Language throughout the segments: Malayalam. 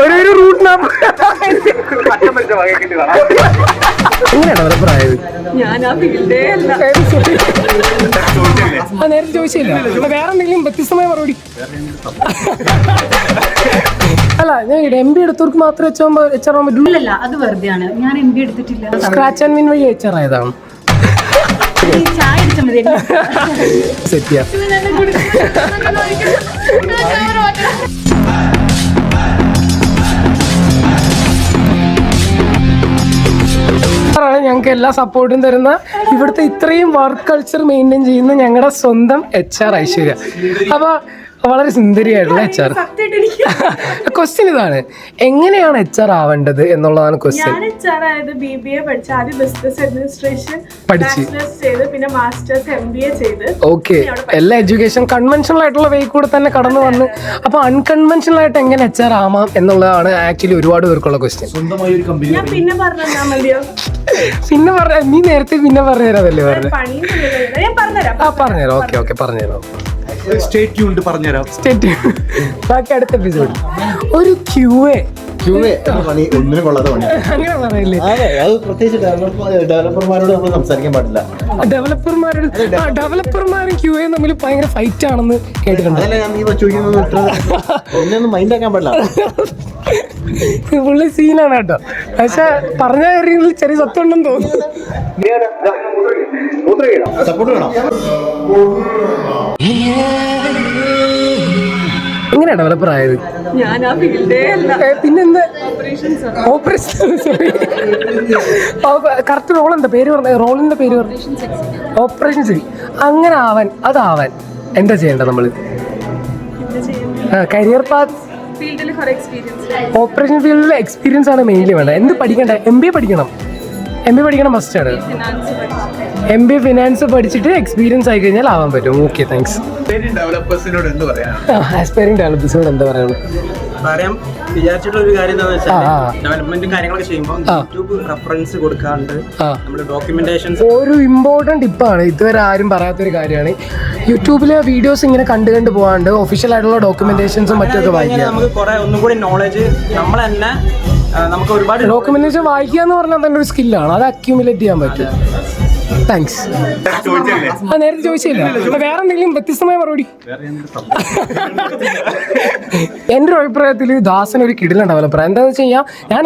ഒരു റൂട്ട് മാപ്പ് എങ്ങനെയാണ് ഡെവലപ്പർ ആയത്? നേരത്തെ ചോദിച്ചില്ല, വേറെ എന്തെങ്കിലും വ്യത്യസ്തമായ മറുപടി. അല്ല, ഞാൻ MBA എടുത്തവർക്ക് മാത്രമേ HR ആവാൻ പറ്റുള്ളൂ. അത് വെറുതെയാണ്. ഞാൻ MBA എടുത്തിട്ടില്ല. സ്ക്രാച്ച് ആൻഡ് വിൻ വഴി HR ആയതാണ്. സെറ്റ് ചെയ്യാം. ഞങ്ങൾക്ക് എല്ലാ സപ്പോർട്ടും തരുന്ന, ഇവിടുത്തെ ഇത്രയും വർക്ക് കൾച്ചർ മെയിൻറ്റെയിൻ ചെയ്യുന്ന ഞങ്ങളുടെ സ്വന്തം HR ഐശ്വര്യ. അപ്പൊ വളരെ സുന്ദരിയായിട്ടുള്ള HR. ക്വസ്റ്റ്യൻ ഇതാണ്, എങ്ങനെയാണ് HR ആവേണ്ടത് എന്നുള്ളതാണ് ക്വസ്റ്റ്യൻ. BBA പഠിച്ചു, ആദ്യം ബിസിനസ് അഡ്മിനിസ്ട്രേഷൻ പഠിച്ചു, പിന്നെ മാസ്റ്റേഴ്സ് MBA ചെയ്ത്. ഓക്കെ, എല്ലാ എഡ്യൂക്കേഷൻ കൺവെൻഷണൽ ആയിട്ടുള്ള വേ കൂടെ തന്നെ കടന്നു വന്ന്. അപ്പൊ അൺകൺവെൻഷണൽ ആയിട്ട് എങ്ങനെ HR ആവാം എന്നുള്ളതാണ് ആക്ച്വലി ഒരുപാട് പേർക്കുള്ള ക്വസ്റ്റ്യൻ. പിന്നെ പറഞ്ഞാ മതിയോ? പിന്നെ പറഞ്ഞ നീ നേരത്തെ പിന്നെ പറഞ്ഞുതരാതല്ലേ പറഞ്ഞു? പറഞ്ഞുതരാം. ഓക്കെ പറഞ്ഞുതരാം. ബാക്കി അടുത്ത എപ്പിസോഡ്. ഒരു QA അങ്ങനെ പറയില്ലേ? ഡെവലപ്പർമാരോട് നമ്മൾ സംസാരിക്കാൻ പാടില്ല. ഡെവലപ്പർമാരും QA തമ്മിൽ ഭയങ്കര ഫൈറ്റ് ആണെന്ന് കേട്ടിട്ടുണ്ട്. മൈൻഡ് ആക്കാൻ പാടില്ല. പുള്ളി സീനാണ് കേട്ടോ, പക്ഷെ പറഞ്ഞ കാര്യങ്ങളിൽ ചെറിയ സത്യം ഉണ്ടെന്ന് തോന്നുന്നു. എങ്ങനെയാ ഡെവലപ്പർ ആയത്? പിന്നെന്താ ഓപ്പറേഷൻ, കറക്റ്റ് റോൾ എന്താ പേര് പറഞ്ഞ? റോളിന്റെ പേര് പറഞ്ഞു. ഓപ്പറേഷൻസ്. അങ്ങനെ അതാവാൻ എന്താ ചെയ്യേണ്ടത് നമ്മള്? കരിയർ പാത്ത്, ഓപ്പറേഷൻ ഫീൽഡിൽ എക്സ്പീരിയൻസ് ആണ് മെയിൻലി വേണ്ടത്. എന്ത് പഠിക്കണ്ടേ? MBA പഠിക്കണം മസ്റ്റാണ്. MBA ഫിനാൻസ് പഠിച്ചിട്ട് എക്സ്പീരിയൻസ് ആയി കഴിഞ്ഞാൽ ആവാൻ പറ്റും. Okay, thanks. ഡെവലപ്പേഴ്സിനോട് എന്ത് പറയാം? ആസ്പയറിംഗ് ഡെവലപ്പേഴ്സിനോട് എന്താ പറയുന്നത്? വിചാരിച്ചിട്ടുള്ള ഒരു കാര്യം എന്താണെന്ന് വെച്ചാൽ, ഡെവലപ്മെന്റും കാര്യങ്ങളൊക്കെ ചെയ്യുമ്പോൾ യൂട്യൂബ് റെഫറൻസ് കൊടുക്കാണ്ട് നമ്മുടെ ഡോക്യുമെന്റേഷൻസ് ഒരു ഇമ്പോർട്ടന്റ് ടിപ്പാണ്. ഇതുവരെ ആരും പറയാത്തൊരു കാര്യമാണ്. യൂട്യൂബിലെ വീഡിയോസ് ഇങ്ങനെ കണ്ടു പോകാണ്ട് ഒഫീഷ്യൽ ആയിട്ടുള്ള ഡോക്യുമെന്റേഷൻസും മറ്റൊക്കെ വായിക്കുക. നമുക്ക് കുറെ ഒന്നും കൂടി നോളജ് നമ്മൾ തന്നെ നമുക്ക് ഒരുപാട് ഡോക്യുമെന്റേഷൻ വായിക്കുക എന്ന് പറഞ്ഞാൽ തന്നെ ഒരു സ്കില്ലാണ്. അത് അക്യൂമുലേറ്റ് ചെയ്യാൻ പറ്റും. താങ്ക്സ്. നേരത്തെ ചോദിച്ചില്ല, വേറെ എന്തെങ്കിലും വ്യത്യസ്തമായ മറുപടി. എന്റെ ഒരു അഭിപ്രായത്തിൽ ദാസൻ ഒരു കിടിലൻ ഡെവലപ്പർ. എന്താന്ന് വെച്ച് കഴിഞ്ഞാൽ ഞാൻ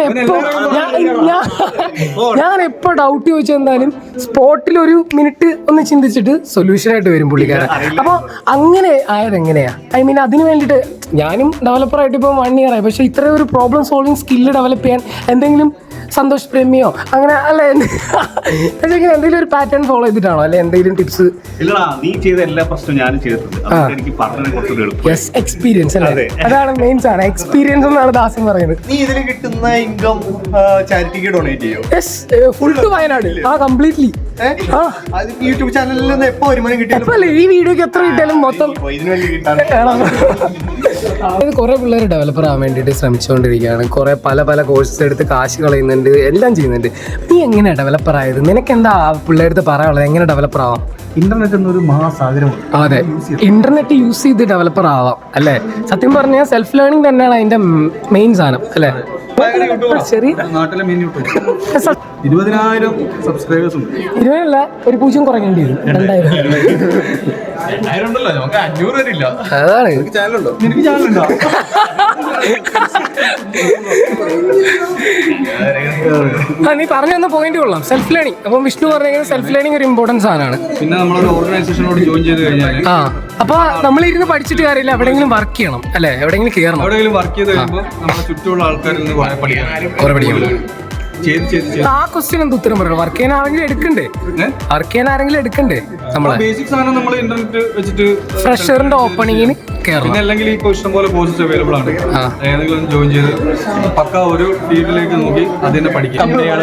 എപ്പോ ഡൗട്ട് ചോദിച്ചെന്തായാലും സ്പോട്ടിൽ ഒരു മിനിറ്റ് ഒന്ന് ചിന്തിച്ചിട്ട് സൊല്യൂഷൻ ആയിട്ട് വരും പുള്ളിക്കാരൻ. അപ്പൊ അങ്ങനെ ആയത് എങ്ങനെയാ? അതിന് വേണ്ടിയിട്ട് ഞാനും ഡെവലപ്പറായിട്ട് ഇപ്പോൾ 1 year ആയി. പക്ഷെ ഇത്രയും ഒരു പ്രോബ്ലം സോൾവിങ് സ്കില്ല് ഡെവലപ്പ് ചെയ്യാൻ എന്തെങ്കിലും സന്തോഷ് പ്രേമിയോ അങ്ങനെ അല്ല എന്തെങ്കിലും ഒരു പാറ്റേൺ ഫോളോ ചെയ്തിട്ടാണോ, അല്ലെ എന്തെങ്കിലും ടിപ്സ്? എക്സ്പീരിയൻസ് അല്ലേ, അതാണ് മെയിൻ സാധനം. എക്സ്പീരിയൻസ് എന്നാണ് ദാസൻ പറയുന്നത്. Full to Wayanad. Completely. YouTube ചാനലിൽ നിന്ന് എപ്പോ വരുമാനം കിട്ടിയാലും ഈ വീഡിയോക്ക് എത്ര കിട്ടിയാലും മൊത്തം കുറെ പിള്ളേർ ഡെവലപ്പർ ആവാൻ വേണ്ടിയിട്ട് ശ്രമിച്ചുകൊണ്ടിരിക്കുകയാണ്. കുറെ പല കോഴ്സസ് എടുത്ത് കാശ് കളയുന്നുണ്ട്, എല്ലാം ചെയ്യുന്നുണ്ട്. നീ എങ്ങനെയാ ഡെവലപ്പർ ആയത്? നിനക്ക് എന്താ പിള്ളേർക്ക് പറയാനുള്ളത്? എങ്ങനെ ഡെവലപ്പർ ആവാം? ഇന്റർനെറ്റ് എന്നൊരു മഹാസാഗരമാണ്. അതെ, ഇന്റർനെറ്റ് യൂസ് ചെയ്ത് ഡെവലപ്പർ ആവാം അല്ലേ? സത്യം പറഞ്ഞാൽ സെൽഫ് ലേണിംഗ് തന്നെയാണ് അതിന്റെ മെയിൻ സാധനം അല്ലേ? നാട്ടിലെ മെയിൻ യൂട്യൂബ് 20,000 സബ്സ്ക്രൈബേഴ്സ് ഉണ്ട്. 20 ഒരു 0 കുറയ്ക്കേണ്ടി വരും. 2,000 അതാണ്. നിനക്ക് ചാനലുണ്ടോ? നീ പറഞ്ഞു തന്ന പോയിന്റ് കൊള്ളാം. Self learning. അപ്പം വിഷ്ണു പറഞ്ഞെങ്കിൽ സെൽഫ് ലേണിംഗ് ഒരു ഇമ്പോർട്ടൻസ് സാധനമാണ്. പിന്നെ നമ്മളൊരു ഓർഗനൈസേഷനോട് ജോയിൻ ചെയ്ത് കഴിഞ്ഞാൽ അപ്പൊ നമ്മളിരുന്ന് പഠിച്ചിട്ട് കാര്യമില്ല, എവിടെയെങ്കിലും വർക്ക് ചെയ്യണം അല്ലെ? എവിടെയെങ്കിലും കയറണം. എവിടെയെങ്കിലും വർക്ക് ചെയ്ത് കഴിയുമ്പോൾ നമ്മുടെ ചുറ്റുമുള്ള ആൾക്കാരിൽ നിന്ന് കുറെ പഠിക്കണം. ആ ക്വസ്റ്റ്യൻ എന്ത് ഉത്തരം പറയണം? വർക്ക് ചെയ്യാൻ ആരെങ്കിലും എടുക്കണ്ടേ? നമ്മളെ ബേസിക് സാധനം നമ്മൾ ഇന്റർനെറ്റ് വെച്ചിട്ട് ഫ്രഷറിന്റെ ഓപ്പണിങ്ങിന് കയറണം. അല്ലെങ്കിൽ ഈ ഇഷ്ടം പോലെ കോഴ്സസ് അവൈലബിൾ ആണ്. ഏതെങ്കിലും ജോയിൻ ചെയ്ത് പക്ക ഒരു ഫീൽഡിലേക്ക് നോക്കി അതിനെ പഠിക്കാം. കമ്പനികൾ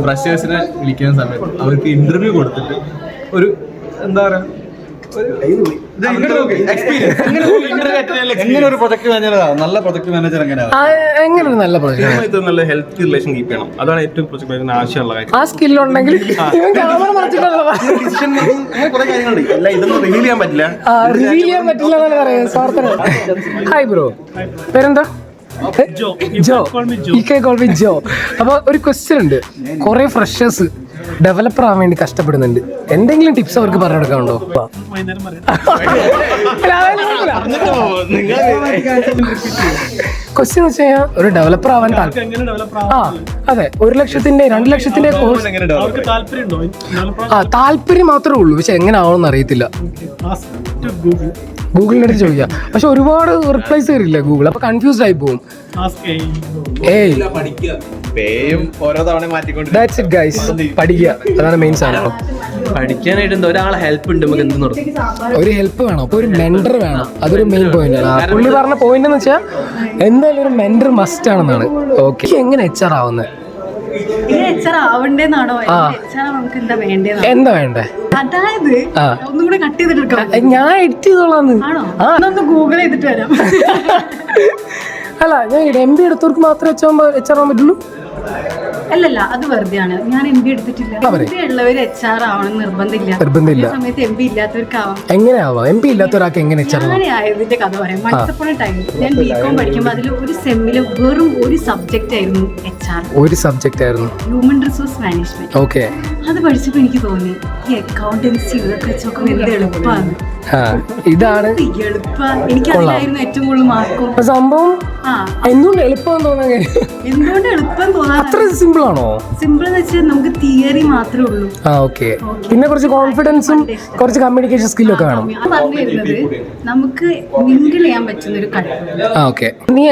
ഫ്രഷേഴ്സിനെ വിളിക്കുന്ന സമയത്ത് അവർക്ക് ഇന്റർവ്യൂ കൊടുത്തിട്ട് ഒരു എന്താ പറയാ എങ്ങനെ ഒരു പ്രൊജക്ട് മാനേജർ നല്ല പ്രൊജക്ട് മാനേജർ എങ്ങനെയാണ്? എങ്ങനെ ഒരു നല്ല പ്രൊജക്ട് നല്ല ഹെൽത്തി റിലേഷൻ കീപ്പ് ചെയ്യണം. അതാണ് ഏറ്റവും പ്രൊജക്ട് മാനേജറിന് ആവശ്യമുള്ള കാര്യം. ആ സ്കില്ലുണ്ടെങ്കിൽ ഇവൻ ക്യാമറ മറച്ചിട്ടുള്ളതാ. ഡിസിഷൻ മേക്കിംഗ് അങ്ങനെ കുറെ കാര്യങ്ങളുണ്ട്. എല്ലാം ഇതൊന്നും റിവീൽ ചെയ്യാൻ പറ്റില്ല. റിവീൽ ചെയ്യാൻ പറ്റില്ല എന്നാണ് പറയുന്നത് സ്വാർത്ഥന. ഹായ് ബ്രോ, പേരെന്താ? ജോ. ജോ. അപ്പൊ ഒരു ക്വസ്റ്റ്യൻ ഉണ്ട്. കുറെ ഫ്രഷേഴ്സ് ഡെവലപ്പർ ആവാൻ വേണ്ടി കഷ്ടപ്പെടുന്നുണ്ട്. എന്തെങ്കിലും ടിപ്സ് അവർക്ക് പറഞ്ഞു കൊടുക്കാനുണ്ടോ? ക്വസ്റ്റ്യൻ എന്ന് വെച്ച് കഴിഞ്ഞാൽ ഒരു ഡെവലപ്പർ ആവാൻ അതെ 1 ലക്ഷത്തിന്റെ 2 ലക്ഷത്തിന്റെ കോഴ്സ് താല്പര്യം മാത്രമേ ഉള്ളൂ. പക്ഷെ എങ്ങനെ ആവണമെന്ന് അറിയത്തില്ല. ഗൂഗിളിന്റെ അടുത്ത് ചോദിക്കാം. പക്ഷെ ഒരുപാട് റിപ്ലൈസ് തരില്ല ഗൂഗിൾ. അപ്പൊ കൺഫ്യൂസ്ഡ് ആയി പോകും. That's it guys. പഠിക്കുക, അതാണ് മെയിൻ സാധനം. പഠിക്കാനായിട്ട് എന്താ ഒരാളെ ഹെൽപ്പ് ഉണ്ട് നമുക്ക് എന്ത് നടത്തും. ഒരു ഹെൽപ്പ് വേണം. അപ്പൊ ഒരു മെന്റർ വേണം. അതൊരു മെയിൻ പോയിന്റ് ആണ്. പുള്ളി പറഞ്ഞ പോയിന്റ് എന്ന് വെച്ചാൽ എന്തായാലും ഒരു മെന്റർ മസ്റ്റ് ആണെന്നാണ്. ഓക്കെ, എങ്ങനെ HR ആവുന്നത്? HR ആവണ്ടേന്നാണോ? HR നമുക്ക് എന്താ വേണ്ടേന്നാണോ? എന്താ വേണ്ടേ? അതായത് ഒന്നും കൂടെ കട്ട് ചെയ്തിട്ട് ഞാൻ എഡിറ്റ് ചെയ്തോളാന്ന്. ഒന്ന് ഗൂഗിൾ ചെയ്തിട്ട് വരാം. അല്ല, ഞാൻ MB എടുത്തവർക്ക് മാത്രമേ HR ആവാൻ പറ്റുള്ളൂ. അല്ലല്ല, അത് വെറുതെയാണ്. ഞാൻ MB എടുത്തിട്ടില്ല. MB ഉള്ളവര് HR ആവണം നിർബന്ധമില്ല. സമയത്ത് MB ഇല്ലാത്തവർക്കാവാം. എങ്ങനെ ആവാം? MB ഇല്ലാത്തവരാൾക്ക് എങ്ങനെ HR ആവാം? അങ്ങനെ ആയതിന്റെ കഥ പറയാം. മൾട്ടിപ്പിൾ ടൈം ഞാൻ BCom പഠിക്കുമ്പോൾ അതിൽ ഒരു സെമ്മില് വെറും ഒരു സബ്ജക്റ്റ് ആയിരുന്നു HR. ഒരു സബ്ജക്റ്റ് ആയിരുന്നു ഹ്യൂമൻ റിസോഴ്സ് മാനേജ്മെന്റ്. ഓക്കെ, അത് പഠിച്ചപ്പോൾ എനിക്ക് തോന്നി ഈ അക്കൗണ്ടൻസി ഇതൊക്കെ വെച്ചൊക്കെ എന്ത് എളുപ്പമാണ്. ഇതാണ് എനിക്ക് അതിലായിരുന്നു ഏറ്റവും കൂടുതൽ മാർക്കും. സംഭവം എന്തുകൊണ്ട് എളുപ്പം തോന്നാൻ എന്തുകൊണ്ട് എളുപ്പം തോന്നാൻ അത്ര സിമ്പിൾ ആണോ? സിമ്പിൾ എന്ന് വെച്ചാൽ നമുക്ക് തിയറി മാത്രമേ ഉള്ളൂ. ഓക്കെ, പിന്നെ കുറച്ച് കോൺഫിഡൻസും കുറച്ച് കമ്മ്യൂണിക്കേഷൻ സ്കില്ലും ഒക്കെ വേണം. ഞാൻ പറഞ്ഞു വരുന്നത് നമുക്ക് മിങ്കിൾ ചെയ്യാൻ പറ്റുന്ന ഒരു കഴിവ്. ഓക്കെ, നീ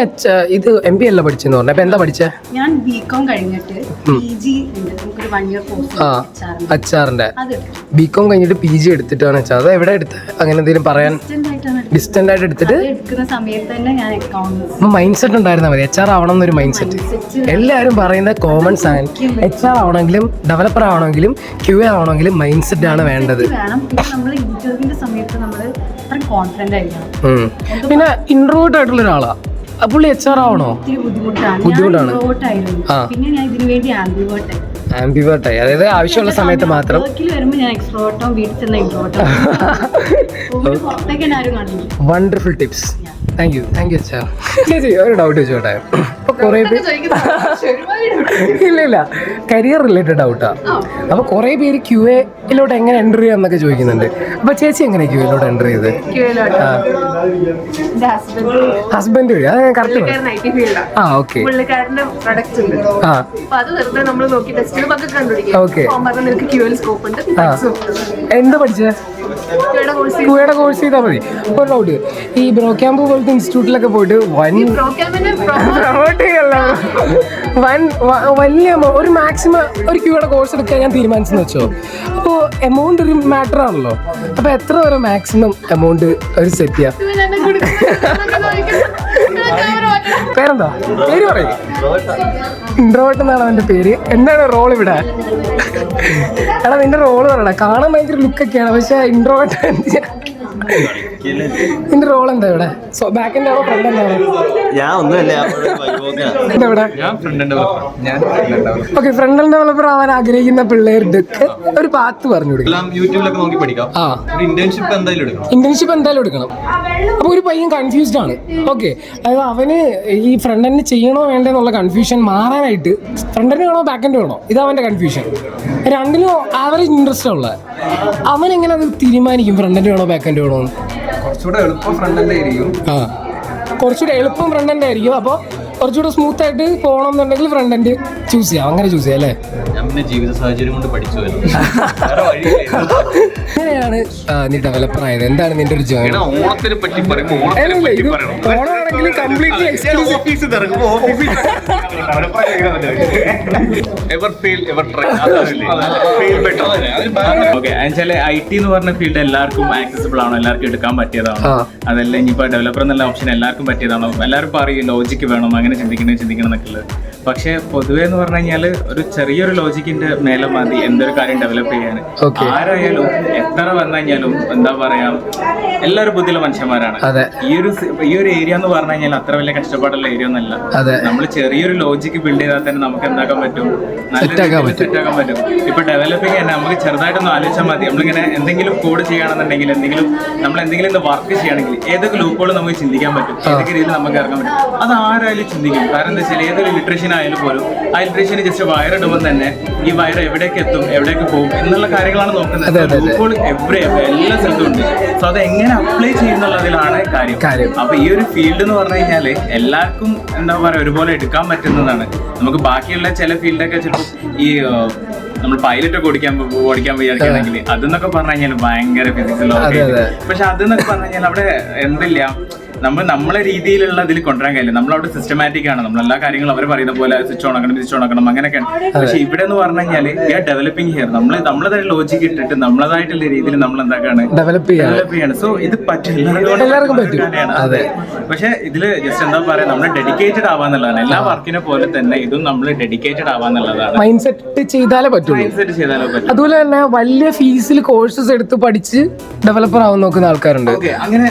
ഇത് MB അല്ല പഠിച്ചെന്ന് പറഞ്ഞു. അപ്പൊ എന്താ പഠിച്ചേ? ഞാൻ BCom കഴിഞ്ഞിട്ട് PG ഉണ്ട്. നമുക്കൊരു 1 year കോഴ്സ് HR-ന്റെ. അത് BCom കഴിഞ്ഞിട്ട് PG എടുത്തിട്ടാണ് HR. അത് എവിടെ എടുത്ത്? അങ്ങനെ എന്തെങ്കിലും പറയാൻ? ഡിസ്റ്റന്റ് ആയിട്ട് എടുത്തിട്ട് എടുക്കുന്ന സമയത്ത് തന്നെ ഞാൻ അക്കൗണ്ട്സ് മൈൻഡ് സെറ്റ് ഉണ്ടായിരുന്നാൽ മതി. HR ആവണം എന്നൊരു മൈൻഡ് സെറ്റ്. എല്ലാവരും പറയുന്ന കോമൺ സാധനം. HR ആവണമെങ്കിലും ഡെവലപ്പർ ആവണമെങ്കിലും QA ആവണമെങ്കിലും മൈൻഡ് സെറ്റ് ആണ് വേണ്ടത്. വേണം. പിന്നെ നമ്മൾ ഇന്റർവ്യൂവിന്റെ സമയത്ത് നമ്മൾ അത്ര കോൺഫിഡന്റ് ആയിരിക്കണം. പിന്നെ ഇൻട്രോവേർട്ട് ആയിട്ടുള്ള ഒരാളാ പുള്ളി HR ആവണോ? ഒത്തിരി ബുദ്ധിമുട്ടാണ്. പിന്നെ ഞാൻ ഇതിനു വേണ്ടി ആംബിവേർട്ടായി, അതായത് ആവശ്യമുള്ള സമയത്ത് മാത്രം. വരുമ്പോൾ ഞാൻ എക്സ്ട്രോട്ടോ വീട്ടിൽ ചെന്ന ഇൻട്രോട്ടോ പുറത്തേക്ക് ആരും കാണില്ല. Wonderful tips. Thank you HR. ചേച്ചി ഒരു ഡൗട്ട് ചോദിച്ചോട്ടെ. ഇപ്പൊ കുറെ പേര് ഇല്ല കരിയർ റിലേറ്റഡ് ഡൗട്ടാ. അപ്പൊ കുറെ പേര് QAയിലോട്ട് എങ്ങനെ എൻ്റർ ചെയ്യാന്നൊക്കെ ചോദിക്കുന്നുണ്ട്. അപ്പൊ ചേച്ചി എങ്ങനെ QAയിലോട്ട് എൻ്റർ ചെയ്ത്? ഹസ്ബൻഡ് വഴി? അത് കറക്റ്റ്. ഓക്കെ, പുള്ളിക്കാരന്റെ പ്രൊഡക്റ്റ് ഉണ്ട്. അപ്പൊ അത് വെറുതെ നമ്മൾ നോക്കി ടെസ്റ്റ് ചെയ്ത് പതുക്കെ കണ്ടുപിടിക്കും. ഓക്കെ, നിനക്ക് QL സ്കോപ്പ് ഉണ്ട്. എന്താ പഠിച്ചേ? QAയുടെ കോഴ്സ് ചെയ്താൽ മതി. ഒരു ഡൗട്ട്, ഈ ബ്രോ ക്യാമ്പ് പോലത്തെ ഇൻസ്റ്റിറ്റ്യൂട്ടിലൊക്കെ പോയിട്ട് വലിയ ഒരു മാക്സിമം ഒരു QAയുടെ കോഴ്സ് എടുക്കാൻ ഞാൻ തീരുമാനിച്ചെന്ന് വെച്ചോ. അപ്പോൾ എമൗണ്ട് ഒരു മാറ്റർ ആണല്ലോ. അപ്പൊ എത്ര വരെ മാക്സിമം എമൗണ്ട് ഒരു സെറ്റ് ചെയ്യാം? പേരെന്താ? പേര് പറയും. ഇൻട്രോവേർട്ട് എന്നാണ് അവന്റെ പേര്. എന്താണ് റോൾ ഇവിടെ? എടാ നിന്റെ റോള് പറയണ. കാണാൻ ഭയങ്കര ലുക്കൊക്കെയാണ്, പക്ഷെ ഇൻട്രോവേർട്ട്. നിന്റെ റോൾ എന്താ ഇവിടെ? ബാക്ക് എൻഡ് ആണോ ഫ്രണ്ട് എൻഡ് ആണോ? ഓക്കെ, ഫ്രണ്ട് എൻഡ് ഡെവലപ്പർ ആവാൻ ആഗ്രഹിക്കുന്ന പിള്ളേരുടെ ഒരു പാത്ത് പറഞ്ഞു കൊടുക്കാം. യൂട്യൂബിലൊക്കെ നോക്കി പഠിക്കാം. ഇന്റേൺഷിപ്പ് എന്തായാലും എടുക്കണം. അപ്പൊ ഒരു പയ്യൻ കൺഫ്യൂസ്ഡ് ആണ്. ഓക്കെ, അതായത് അവന് ഈ ഫ്രണ്ട് എൻഡ് ചെയ്യണോ വേണ്ടെന്നുള്ള കൺഫ്യൂഷൻ മാറാനായിട്ട് ഫ്രണ്ട് എൻഡ് വേണോ ബാക്ക് എൻഡ് വേണോ, ഇത് അവന്റെ കൺഫ്യൂഷൻ. രണ്ടിലും ആവറേജ് ഇൻട്രസ്റ്റ് ഉള്ള അവൻ എങ്ങനെ അത് തീരുമാനിക്കും ഫ്രണ്ട് എൻഡ് വേണോ ബാക്ക് എൻഡ് വേണോ? കുറച്ചുകൂടെ എളുപ്പം ഫ്രണ്ട് എൻഡ് ആയിരിക്കും. കുറച്ചുകൂടെ എളുപ്പം ഫ്രണ്ട് എൻഡ് ആയിരിക്കും. അപ്പോൾ കുറച്ചുകൂടെ സ്മൂത്ത് ആയിട്ട് പോകണം എന്നുണ്ടെങ്കിൽ ഫ്രണ്ട് എൻഡ് ചൂസ് ചെയ്യാം. അങ്ങനെ ചൂസ് ചെയ്യാം അല്ലേ? ജീവിത സാഹചര്യം കൊണ്ട് പഠിച്ചു. എങ്ങനെയാണ് നീ ഡെവലപ്പർ ആയത്? എന്താണ് നിന്റെ ഒരു ജേർണി? ഓണത്തിനെ പറ്റി ഓണമാണെങ്കിൽ കംപ്ലീറ്റ്ലി IT എന്ന് പറഞ്ഞ ഫീൽഡ് എല്ലാവർക്കും ആക്സസിബിൾ ആണോ, എല്ലാവർക്കും എടുക്കാൻ പറ്റിയതാണോ? അതല്ല ഇനിയിപ്പോ ഡെവലപ്പർ എന്നുള്ള ഓപ്ഷൻ എല്ലാവർക്കും പറ്റിയതാണോ? എല്ലാവരും പറയും ലോജിക്ക് വേണം, അങ്ങനെ ഇങ്ങനെ ചിന്തിക്കണം എന്നൊക്കെ ഉള്ളത്. പക്ഷെ പൊതുവേ എന്ന് പറഞ്ഞു കഴിഞ്ഞാൽ ഒരു ചെറിയൊരു ലോജിക്കിന്റെ മേലെ മതി എന്തൊരു കാര്യം ഡെവലപ്പ് ചെയ്യാൻ. ആരായാലും എത്ര വന്നു കഴിഞ്ഞാലും എന്താ പറയാ, എല്ലാവരും ബുദ്ധിയുള്ള മനുഷ്യന്മാരാണ്. ഈ ഒരു ഏരിയ എന്ന് പറഞ്ഞു കഴിഞ്ഞാൽ അത്ര വലിയ കഷ്ടപ്പാടുള്ള ഏരിയ ഒന്നല്ല. നമ്മൾ ചെറിയൊരു ലോജിക്ക് ബിൽഡ് ചെയ്താൽ തന്നെ നമുക്ക് എന്താക്കാൻ പറ്റും, നല്ല സെറ്റാക്കാൻ പറ്റും. ഇപ്പൊ ഡെവലപ്പിംഗ് തന്നെ നമുക്ക് ചെറുതായിട്ടൊന്ന് ആലോചിച്ചാൽ മതി. നമ്മളിങ്ങനെ എന്തെങ്കിലും കോഡ് ചെയ്യുകയാണെന്നുണ്ടെങ്കിൽ, നമ്മൾ എന്തെങ്കിലും വർക്ക് ചെയ്യുകയാണെങ്കിൽ ഏതൊക്കെ ലൂപ്പുകൾ നമുക്ക് ചിന്തിക്കാൻ പറ്റും, ഏതൊക്കെ രീതിയിൽ നമുക്ക് ഇറങ്ങാൻ പറ്റും, അത് ആരായാലും ചിന്തിക്കും. കാരണം എന്താ വെച്ചാൽ ഏതൊരു ഇലക്ട്രീഷ്യൻ ആയാലും പോലും ആ ഇലക്ട്രീഷ്യന് ജസ്റ്റ് വയർ ഇടുമ്പോൾ തന്നെ ഈ വയർ എവിടേക്ക് എത്തും, എവിടേക്ക് പോകും എന്നുള്ള കാര്യങ്ങളാണ് നോക്കുന്നത്. ലൂപ്പുകൾ എല്ലാ സ്ഥലത്തും ഉണ്ട്. സോ അത് എങ്ങനെ അപ്ലൈ ചെയ്യുന്നുള്ളതിലാണ് കാര്യം. അപ്പൊ ഈ ഒരു ഫീൽഡ് എന്ന് പറഞ്ഞു കഴിഞ്ഞാല് എല്ലാവർക്കും എന്താ പറയാ ഒരുപോലെ എടുക്കാൻ പറ്റുന്നതാണ്. നമുക്ക് ബാക്കിയുള്ള ചില ഫീൽഡൊക്കെ ചിലപ്പോൾ ഈ നമ്മൾ പൈലറ്റ് ഒക്കെ ഓടിക്കാൻ വിചാരിക്കുകയാണെങ്കിൽ അതെന്നൊക്കെ പറഞ്ഞു കഴിഞ്ഞാൽ ഭയങ്കര ഫിസിക്സ്. പക്ഷെ അതെന്നൊക്കെ പറഞ്ഞു കഴിഞ്ഞാൽ അവിടെ എന്തില്ല, നമ്മളെ രീതിയിലുള്ള ഇതിൽ കൊണ്ടുവരാൻ കഴിയില്ല. നമ്മളവിടെ സിസ്റ്റമാറ്റിക് ആണ്, നമ്മളെല്ലാ കാര്യങ്ങളും അവർ പറയുന്ന പോലെ സ്വിച്ച് ഓൺ ആക്കണം അങ്ങനെയൊക്കെയാണ്. പക്ഷെ ഇവിടെ എന്ന് പറഞ്ഞു കഴിഞ്ഞാൽ വി ആർ ഡെവലപ്പിംഗ് ഹിയർ. നമ്മളതായിട്ട് ലോജിക്ക് ഇട്ടിട്ട് നമ്മളതായിട്ടുള്ള രീതിയിൽ നമ്മൾ എന്താക്കാണ് ഡെവലപ്പ് ചെയ്യാണ്. സോ ഇത് എല്ലാവർക്കും പറ്റും. അതെ. പക്ഷെ ഇതില് ജസ്റ്റ് എന്താ പറയാ, നമ്മൾ ഡെഡിക്കേറ്റഡ് ആവാന്നുള്ളതാണ്. എല്ലാ വർക്കിനെ പോലെ തന്നെ ഇതും നമ്മൾ ഡെഡിക്കേറ്റഡ് ആവാന്നുള്ളതാണ്. മൈൻഡ് സെറ്റ് ചെയ്താലേ പറ്റും. അതുപോലെ തന്നെ വലിയ ഫീസിൽ കോഴ്സസ് എടുത്ത് പഠിച്ച് ഡെവലപ്പർ ആവാൻ നോക്കുന്ന ആൾക്കാരുണ്ട്. അങ്ങനെ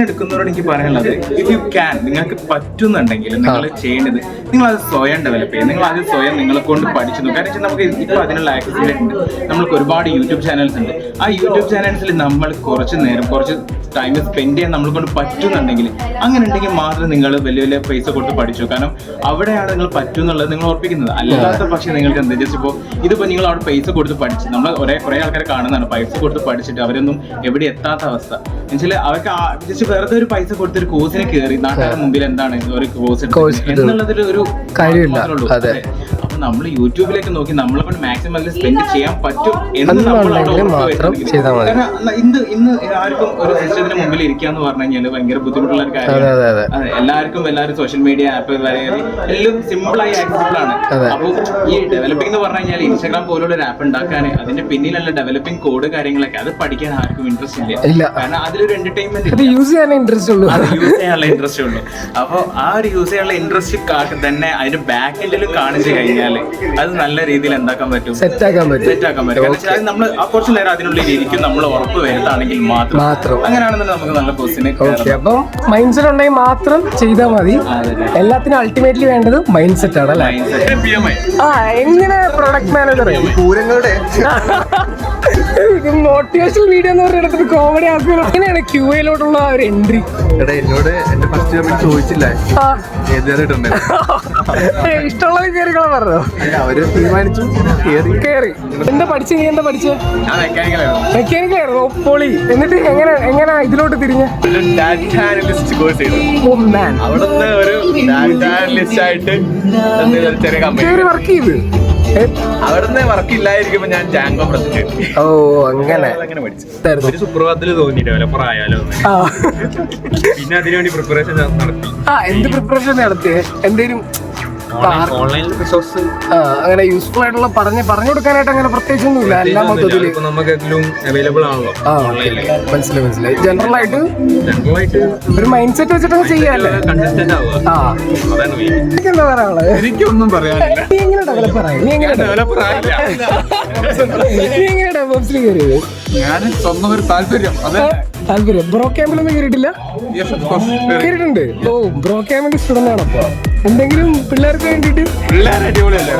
എടുക്കുന്നവരോട് എനിക്ക് പറയാനുള്ളത്, ഇഫ് യു ക്യാൻ, നിങ്ങൾക്ക് പറ്റുന്നുണ്ടെങ്കിൽ നിങ്ങൾ ചെയ്യേണ്ടത് നിങ്ങൾ അത് സ്വയം ഡെവലപ്പ് ചെയ്യുക. നിങ്ങൾ അത് സ്വയം നിങ്ങളെ കൊണ്ട് പഠിച്ചു നോക്കുക. കാരണം നമുക്ക് ഇപ്പൊ അതിനുള്ള ആക്സസിബിലിറ്റി ഉണ്ട്. നമ്മൾക്ക് ഒരുപാട് യൂട്യൂബ് ചാനൽസ് ഉണ്ട്. ആ യൂട്യൂബ് ചാനൽസിൽ നമ്മൾ കുറച്ച് ടൈം സ്പെൻഡ് ചെയ്യാൻ നമ്മളെ കൊണ്ട് പറ്റുന്നുണ്ടെങ്കിൽ, അങ്ങനെ ഉണ്ടെങ്കിൽ മാത്രം നിങ്ങൾ വലിയ പൈസ കൊടുത്ത് പഠിച്ചു. കാരണം അവിടെയാണ് നിങ്ങൾ പറ്റുന്നുള്ളത് നിങ്ങൾ ഓർപ്പിക്കുന്നത്. അല്ലാത്ത പക്ഷേ നിങ്ങൾക്ക് എന്താ ജസ്റ്റ് ഇതിപ്പോ നിങ്ങൾ അവിടെ പൈസ കൊടുത്ത് പഠിച്ച്, നമ്മൾ കുറെ ആൾക്കാരെ കാണുന്നതാണ് പൈസ കൊടുത്ത് പഠിച്ചിട്ട് അവരൊന്നും എവിടെ എത്താത്ത അവസ്ഥ. എന്നുവെച്ചാൽ അവർക്ക് ജസ്റ്റ് വെറുതെ ഒരു പൈസ കൊടുത്തൊരു കോഴ്സിന് കയറി നാട്ടുകാരുടെ മുമ്പിൽ എന്താണ് ഒരു കോഴ്സ് എന്നുള്ളതിൽ ഒരു കാര്യമില്ല. അപ്പൊ നമ്മൾ യൂട്യൂബിലേക്ക് നോക്കി നമ്മളെ കൊണ്ട് മാക്സിമം അതിൽ സ്പെൻഡ് ചെയ്യാൻ പറ്റും എന്ന് നമ്മൾ ഇന്ന് ആർക്കും ഒരു സിസ്റ്റത്തിന് മുമ്പിൽ ഇരിക്കാന്ന് പറഞ്ഞു കഴിഞ്ഞാൽ ഭയങ്കര ബുദ്ധിമുട്ടുള്ള ഒരു കാര്യമാണ്. എല്ലാവരും സോഷ്യൽ മീഡിയ ആപ്പ് എല്ലാം സിമ്പിൾ ആയി ആക്സസിബിൾ ആണ്. അപ്പൊ ഈ ഡെവലപ്പിംഗ് എന്ന് പറഞ്ഞു കഴിഞ്ഞാൽ ഇൻസ്റ്റാഗ്രാം പോലുള്ള ഒരു ആപ്പ് ഉണ്ടാക്കാൻ അതിന്റെ പിന്നിലുള്ള ഡെവലപ്പിംഗ് കോഡ് കാര്യങ്ങളൊക്കെ അത് പഠിക്കാൻ ആർക്കും ഇൻട്രസ്റ്റ് ഇല്ല. കാരണം അതിലൊരു എന്റർടൈൻമെന്റ് യൂസ് ചെയ്യാനുള്ള ഇൻട്രസ്റ്റ് ഉള്ളൂ. അപ്പൊ ആ ഒരു യൂസ് ചെയ്യാനുള്ള ഇൻട്രസ്റ്റ് തന്നെ അതിന്റെ ബാക്ക് എൻഡിൽ കാണിച്ചു കഴിഞ്ഞാൽ അത് നല്ല രീതിയിൽ എന്താക്കാൻ പറ്റും, സെറ്റ് ആക്കാൻ പറ്റും. നമ്മൾ കുറച്ചു നേരം അതിനുള്ളിൽ ഇരിക്കും, നമ്മൾ ഉറപ്പ് വരുത്താണെങ്കിൽ മാത്രം അങ്ങനെയാണെന്നുണ്ടെങ്കിൽ നമുക്ക് നല്ല പൊസിഷന്. അപ്പൊ മൈൻഡ് സെറ്റ് ഉണ്ടെങ്കിൽ മാത്രം ചെയ്താൽ മതി. എല്ലാത്തിനും അൾട്ടിമേറ്റ്ലി വേണ്ടത് മൈൻഡ് സെറ്റ് ആണ് അല്ലേ? എങ്ങനെ പ്രൊഡക്റ്റ് മാനേജർ പൂരങ്ങളുടെ മോട്ടിവേഷണൽ വീഡിയോ എന്ന് പറഞ്ഞിടത്ത് കോമഡി ആക്കുക. എങ്ങനെയാണ് ക്യൂയിലോട്ടുള്ള ഒരു എൻട്രി? എന്നോട് എന്റെ ഫസ്റ്റ് കമന്റ് ചോദിച്ചില്ല, ഇഷ്ടമുള്ളത് കയറികളെ പറഞ്ഞോ? അവര് തീരുമാനിച്ചു കേറി. എന്താ പഠിച്ചു? നീ എന്താ പഠിച്ചത്? മെക്കാനിക്കലായിരുന്നു. പൊളി. എന്നിട്ട് എങ്ങനെ ഇതിലോട്ട് തിരിഞ്ഞ? ഡാറ്റ അനലിസ്റ്റ് കോഴ്സ് ചെയ്തു. അവിടുന്ന് ഒരു ഡാറ്റ അനലിസ്റ്റ് ആയിട്ട് ചെറിയ കമ്പനി വർക്ക് ചെയ്ത് അവിടുന്ന് വർക്ക് ഇല്ലായിരിക്കുമ്പോ ഞാൻ ജാങ്കോ പ്രൊജക്ട്. ഓ അങ്ങനെ പഠിച്ചു. ഒരു സുപ്രഭാതത്തിൽ തോന്നി ഡെവലപ്പർ ആയാലോ. പിന്നെ അതിനുവേണ്ടി പ്രിപ്പറേഷൻ നടത്തി. എന്ത് പ്രിപ്പറേഷൻ നടത്തിയേ? എന്തേലും ഓൺലൈൻ റിസോഴ്സ് അങ്ങനെ യൂസ്ഫുൾ ആയിട്ടുള്ള പറഞ്ഞു കൊടുക്കാനായിട്ട് അങ്ങനെ പ്രത്യേകിച്ചൊന്നും ഇല്ല. എല്ലാം മൊത്തത്തില് നമുക്ക് അവൈലബിൾ ആണല്ലോ ഓൺലൈനിൽ. മനസ്സിലായി. ജനറൽ ആയിട്ട് ഒരു മൈൻഡ് സെറ്റ് വെച്ചിട്ട് ചെയ്യാല്ലേ? കൺസിസ്റ്റന്റ് ആവുക. എന്താ പറയാനുള്ളത്? എനിക്കൊന്നും പറയാനില്ല. നീ എങ്ങനെ ഡെവലപ്പറായി? നീ എങ്ങനെ ഡെവലപ്സിൽ കയറിയത്? ഞാൻ സ്വന്തം ഒരു താല്പര്യം. ബ്രോ ക്യാമ്പിലൊന്നും കയറിയിട്ടില്ല? കയറിയിട്ടുണ്ട്. ഓ, ബ്രോ ക്യാമ്പിന്റെ സ്റ്റുഡന്റ് ആണപ്പോ. എന്തെങ്കിലും പിള്ളേർക്ക് വേണ്ടിട്ട്? പിള്ളേർ അടിപൊളിയല്ലേ?